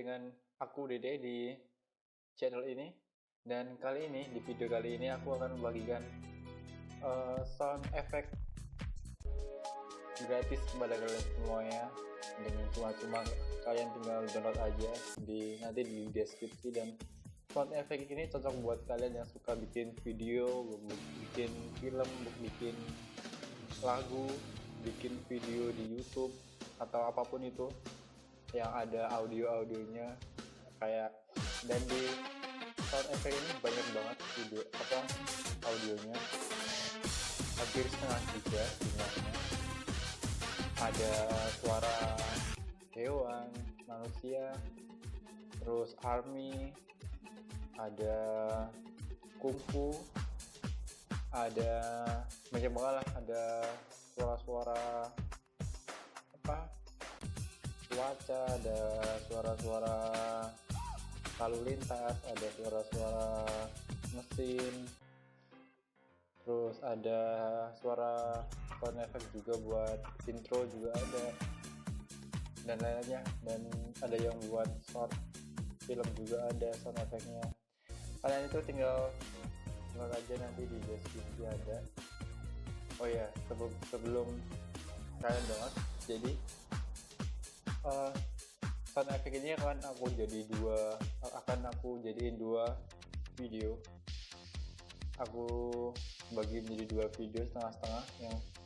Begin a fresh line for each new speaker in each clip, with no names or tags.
dengan aku Dede di channel ini. Dan kali ini, di video kali ini aku akan membagikan sound effect gratis kepada kalian semuanya dengan cuma-cuma kalian tinggal download aja nanti di deskripsi. Dan sound effect ini cocok buat kalian yang suka bikin video, bikin film, bikin lagu, bikin video di YouTube atau apapun itu yang ada audio-audionya kayak. Dan di sound effect ini banyak banget audionya, hampir setengah juga jumlahnya. Ada suara hewan, manusia, terus army, ada kungfu, ada banyak banget lah, ada suara-suara cuaca, ada suara-suara lalu lintas, ada suara-suara mesin, terus ada suara sound effect juga buat intro juga ada, dan lainnya. Dan ada yang buat short film juga ada sound effectnya. Kalian itu tinggal download aja, nanti di deskripsi ada. Oh ya, sebelum kalian download, jadi sound effect ini akan aku jadiin dua video. Aku bagi menjadi dua video setengah-setengah,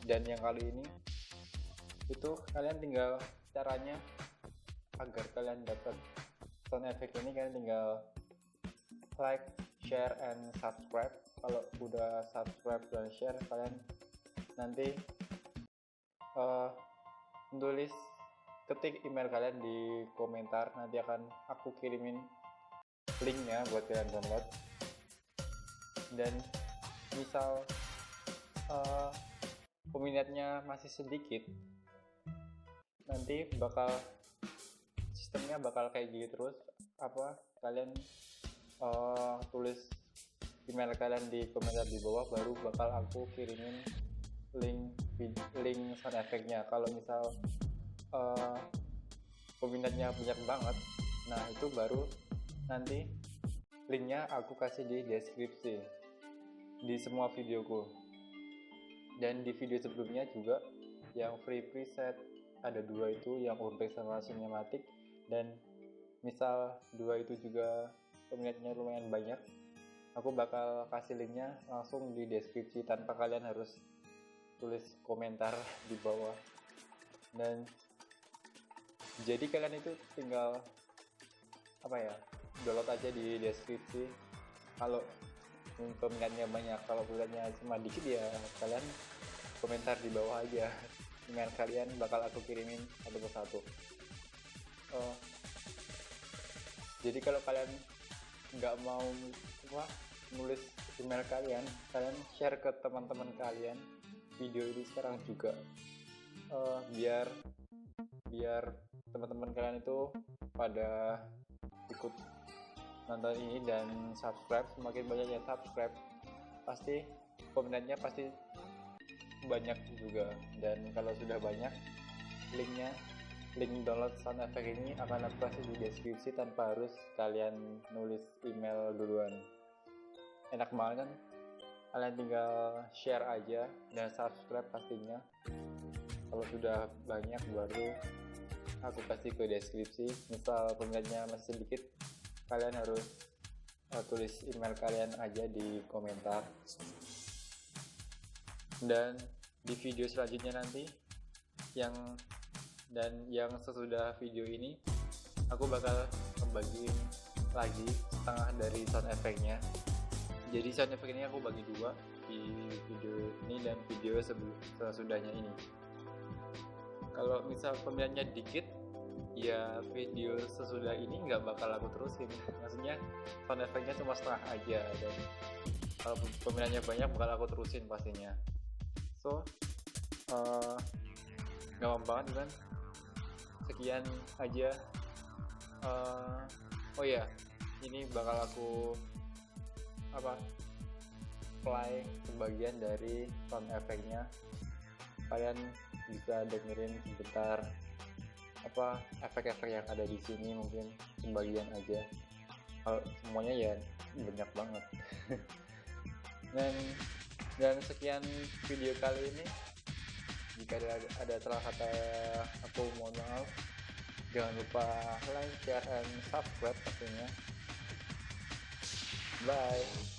dan yang kali ini itu kalian tinggal, caranya agar kalian dapat sound effect ini, kalian tinggal like, share, and subscribe. Kalau udah subscribe dan share, kalian nanti ketik email kalian di komentar, nanti akan aku kirimin linknya buat kalian download. Dan misal peminatnya masih sedikit, nanti sistemnya bakal kayak gini terus. Kalian tulis email kalian di komentar di bawah, baru bakal aku kirimin link sound effect-nya. Kalau misal peminatnya banyak banget, nah itu baru nanti linknya aku kasih di deskripsi di semua videoku. Dan di video sebelumnya juga yang free preset ada 2 itu, yang urbex sama cinematic. Dan misal 2 itu juga peminatnya lumayan banyak, aku bakal kasih linknya langsung di deskripsi tanpa kalian harus tulis komentar di bawah. Dan jadi kalian itu tinggal download aja di deskripsi. Kalau peminatnya banyak, kalau peminatnya cuma dikit ya kalian komentar di bawah aja. Email kalian bakal aku kirimin satu persatu. Jadi kalau kalian nggak mau nulis email kalian share ke teman-teman kalian video ini sekarang juga, biar teman-teman kalian itu pada ikut nonton ini dan subscribe. Semakin banyak yang subscribe, pasti peminatnya pasti banyak juga. Dan kalau sudah banyak, link download sound effect ini akan aku kasih di deskripsi tanpa harus kalian nulis email duluan. Enak banget kan? Kalian tinggal share aja dan subscribe pastinya. Kalau sudah banyak baru aku kasih ke deskripsi. Misal peminatnya masih sedikit, kalian harus tulis email kalian aja di komentar. Dan di video selanjutnya nanti yang sesudah video ini, aku bakal membagiin lagi setengah dari sound effect-nya. Jadi sound effect ini aku bagi 2 di video ini dan video sesudahnya ini. Kalau misal peminatnya dikit, ya video sesudah ini nggak bakal aku terusin. Maksudnya sound effect-nya cuma setengah aja, dan kalau peminatnya banyak bakal aku terusin pastinya. So gampang banget kan? Sekian aja. Oh ya, ini bakal aku play sebagian dari sound effect-nya. Kalian bisa dengerin sebentar apa efek-efek yang ada di sini mungkin sebagian aja, kalau semuanya ya banyak banget. dan sekian video kali ini. Jika ada salah kata, aku mohon maaf. Jangan lupa like, share, and subscribe pastinya. Bye.